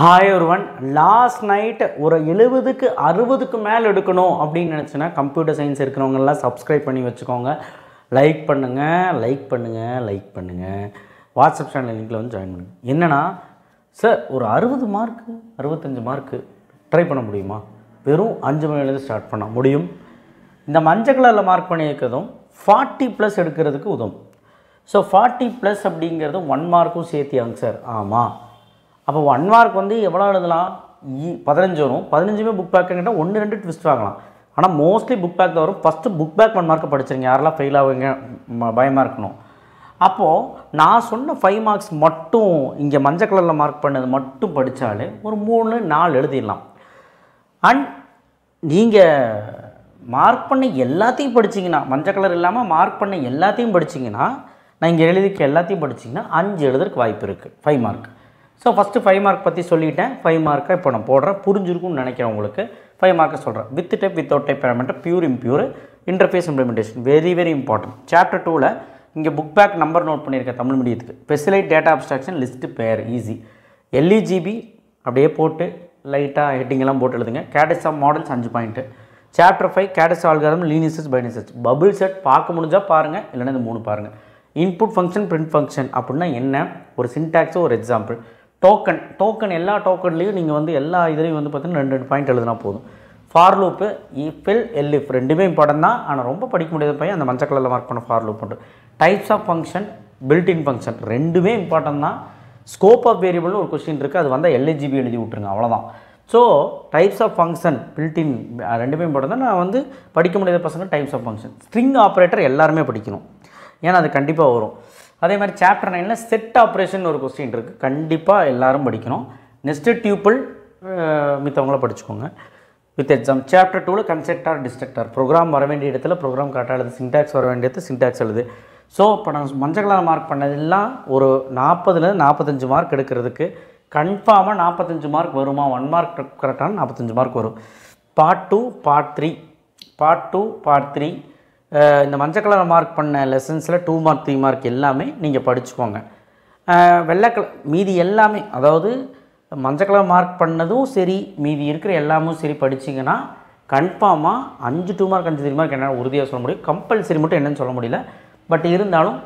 Hi ஒருவன் last night ஒரு 70க்கு 60க்கு மேலே எடுக்கணும் அப்படின்னு நினச்சின்னா கம்ப்யூட்டர் சயின்ஸ் இருக்கிறவங்கெல்லாம் சப்ஸ்கிரைப் பண்ணி வச்சுக்கோங்க. லைக் பண்ணுங்கள் வாட்ஸ்அப் சேனல் லிங்கில் வந்து ஜாயின் பண்ணுங்கள். என்னென்னா சார் ஒரு 60 மார்க்கு 65 மார்க்கு ட்ரை பண்ண முடியுமா? வெறும் 5 மணிலேருந்து ஸ்டார்ட் பண்ண முடியும். இந்த மஞ்சள் கலரில் மார்க் பண்ணியிருக்கிறதும் 40+ எடுக்கிறதுக்கு உதவும். ஸோ 40+ அப்படிங்கிறது 1 மார்க்கும் சேர்த்தியாங்க சார். ஆமாம். அப்போ 1 மார்க் வந்து எவ்வளோ எழுதலாம்? 15 வரும். 15மே புக் பேக்குங்கிட்ட 1-2 ட்விஸ்ட் வாங்கலாம். ஆனால் மோஸ்ட்லி புக் பேக் தான் வரும். ஃபஸ்ட்டு புக் பேக் 1 மார்க்கை படிச்சிருங்க. யாரெல்லாம் ஃபெயில் ஆகுங்க பயமாக இருக்கணும். அப்போது நான் சொன்ன 5 மார்க்ஸ் மட்டும் இங்கே மஞ்சள் கலரில் மார்க் பண்ணது மட்டும் படித்தாலே ஒரு 3-4 எழுதிடலாம். அண்ட் நீங்கள் மார்க் பண்ண எல்லாத்தையும் படிச்சிங்கன்னா, மஞ்சள் கலர் இல்லாமல் மார்க் பண்ண எல்லாத்தையும் படிச்சிங்கன்னா, நான் இங்கே எழுதிக்க எல்லாத்தையும் படிச்சிங்கன்னா 5 எழுதுறதுக்கு வாய்ப்பு இருக்குது 5 மார்க். ஸோ ஃபஸ்ட்டு 5 மார்க் பற்றி சொல்லிட்டேன். 5 மார்க்கை இப்போ நான் போடுறேன். புரிஞ்சிருக்கும்னு நினைக்கிறேன் உங்களுக்கு. 5 மார்க்கை சொல்கிறேன். With type without type parameter, pure impure, interface implementation. Very very important. Chapter 2ல் இங்கே புக் பேக் நம்பர் நோட் பண்ணியிருக்கேன் தமிழ் மீடியத்துக்கு. Specialised data abstraction list pair easy. LEGB அப்படியே போட்டு லைட்டாக ஹெட்டிங்கெல்லாம் போட்டு எழுதுங்க. கேட்டஸ் ஆஃப் மாடல்ஸ் 5 பாயிண்ட்டு. சாப்டர் 5 கேட்டஸ் algorithm, linear search, binary search. Bubble sort பார்க்க முடிஞ்சால் பாருங்கள், இல்லைன்னா இந்த 3 பாருங்கள். இன்புட் ஃபங்க்ஷன், பிரிண்ட் ஃபங்க்ஷன் அப்படின்னா என்ன, ஒரு சின்டாக்ஸு ஒரு எக்ஸாம்பிள். டோக்கன் எல்லா டோக்கன்லேயும் நீங்கள் வந்து எல்லா இதுலேயும் வந்து பார்த்தீங்கன்னா 2 பாயிண்ட் எழுதுனா போதும். ஃபார் லூப்பு, இஃபில், எல்இஃப் ரெண்டுமே இம்பார்ட்டன் தான். ஆனால் ரொம்ப படிக்க முடியாத பையன் அந்த மஞ்சள் கலரில் மார்க் பண்ண ஃபார் லூப் பண்ணுறது. Types of function, built in function ரெண்டுமே இம்பார்ட்டன் தான். ஸ்கோப் ஆஃப் வேரியபிள்னு ஒரு கொஸ்டின் இருக்குது, அது வந்தால் எல்இஜிபி எழுதி விட்ருங்க, அவ்வளோதான். So types of function, built in ரெண்டுமே இம்பார்ட்டன் தான். நான் வந்து படிக்க முடியாத பசங்க types of function. String operator எல்லாருமே படிக்கணும், ஏன்னா அது கண்டிப்பாக வரும். அதே மாதிரி சாப்டர் 9ல் செட் ஆப்ரேஷன் ஒரு கொஸ்டின் இருக்குது, கண்டிப்பாக எல்லோரும் படிக்கணும். நெஸ்டட் டியூப்பிள் மித்தவங்கள படிச்சுக்கோங்க வித் எக்ஸாம். சாப்டர் 2ல் கன்ஸ்ட்ரக்டர், டிஸ்ட்ரக்டர். ப்ரோக்ராம் வர வேண்டிய இடத்துல ப்ரோக்ராம் கரெக்டாக எழுது, சின்டாக்ஸ் வர வேண்டிய இடத்துல சின்டாக்ஸ் எழுது. ஸோ இப்போ நான் மஞ்சள் கலர் மார்க் பண்ணதெல்லாம் ஒரு 40லேருந்து 45 மார்க் எடுக்கிறதுக்கு கன்ஃபார்மாக 45 மார்க் வருமா? 1 மார்க் கரெக்டான 45 மார்க் வரும். பார்ட் 2, பார்ட் 3 இந்த மஞ்சள் கலர் மார்க் பண்ண லெசன்ஸில் 2 மார்க் 3 மார்க் எல்லாமே நீங்கள் படிச்சுக்கோங்க. வெள்ளை கலர் மீதி எல்லாமே, அதாவது மஞ்சள் கலர் மார்க் பண்ணதும் சரி, மீதி இருக்கிற எல்லாமும் சரி படிச்சிங்கன்னா கன்ஃபார்மாக 5 2 மார்க் 5 3 மார்க் என்னால் உறுதியாக சொல்ல முடியும். கம்பல்சரி மட்டும் என்னென்னு சொல்ல முடியல. பட் இருந்தாலும்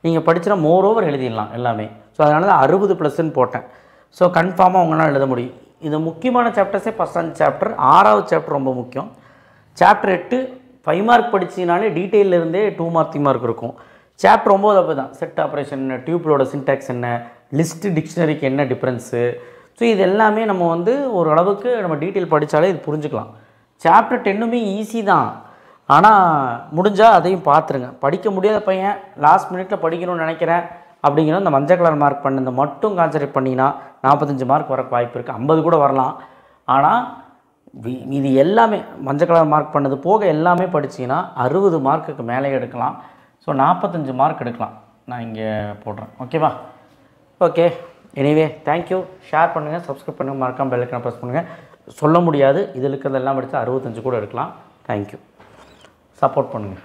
நீங்கள் படிச்சுனா மோரோவர் எழுதிடலாம் எல்லாமே. ஸோ அதனால தான் 60+ன்னு போட்டேன். ஸோ கன்ஃபார்மாக உங்களால் எழுத முடியும். இது முக்கியமான சாப்டர்ஸே ஃபஸ்ட் 5 சாப்டர். 6வது சாப்டர் ரொம்ப முக்கியம். சாப்டர் 8 5 மார்க் படிச்சினாலே டீட்டெயிலில் இருந்தே 2 மார்க் 3 மார்க் இருக்கும். சாப்டர் 9 அப்போ தான் செட் ஆப்ரேஷன் என்ன, டியூப்பிளோட சின்டாக்ஸ் என்ன, லிஸ்ட்டு டிக்ஷனரிக்கு என்ன டிஃப்ரென்ஸு. ஸோ இது எல்லாமே நம்ம வந்து ஓரளவுக்கு நம்ம டீட்டெயில் படித்தாலே இது புரிஞ்சுக்கலாம். சாப்டர் 10மே ஈஸி தான், ஆனால் முடிஞ்சால் அதையும் பார்த்துருங்க. படிக்க முடியாத பையன் லாஸ்ட் மினிட்டில் படிக்கணும்னு நினைக்கிறேன் அப்படிங்கிற இந்த மஞ்சள் கலர் மார்க் பண்ணது மட்டும் கான்சன்ட்ரேட் பண்ணிங்கன்னா 45 மார்க் வர வாய்ப்பு இருக்குது. 50 கூட வரலாம். ஆனால் இது எல்லாமே மஞ்சள் கலர் மார்க் பண்ணது போக எல்லாமே படிச்சிங்கன்னா 60 மார்க்குக்கு மேலே எடுக்கலாம். ஸோ 45 மார்க் எடுக்கலாம். நான் இங்கே போடுறேன், ஓகேவா? Okay, anyway thank you. ஷேர் பண்ணுங்கள், சப்ஸ்கிரைப் பண்ணுங்கள், மறக்காமல் பெல் ஐக்கானை ப்ரெஸ் பண்ணுங்கள். சொல்ல முடியாது, இதில் இருக்கிறதெல்லாம் படித்தா 65 கூட எடுக்கலாம். தேங்க்யூ, சப்போர்ட் பண்ணுங்கள்.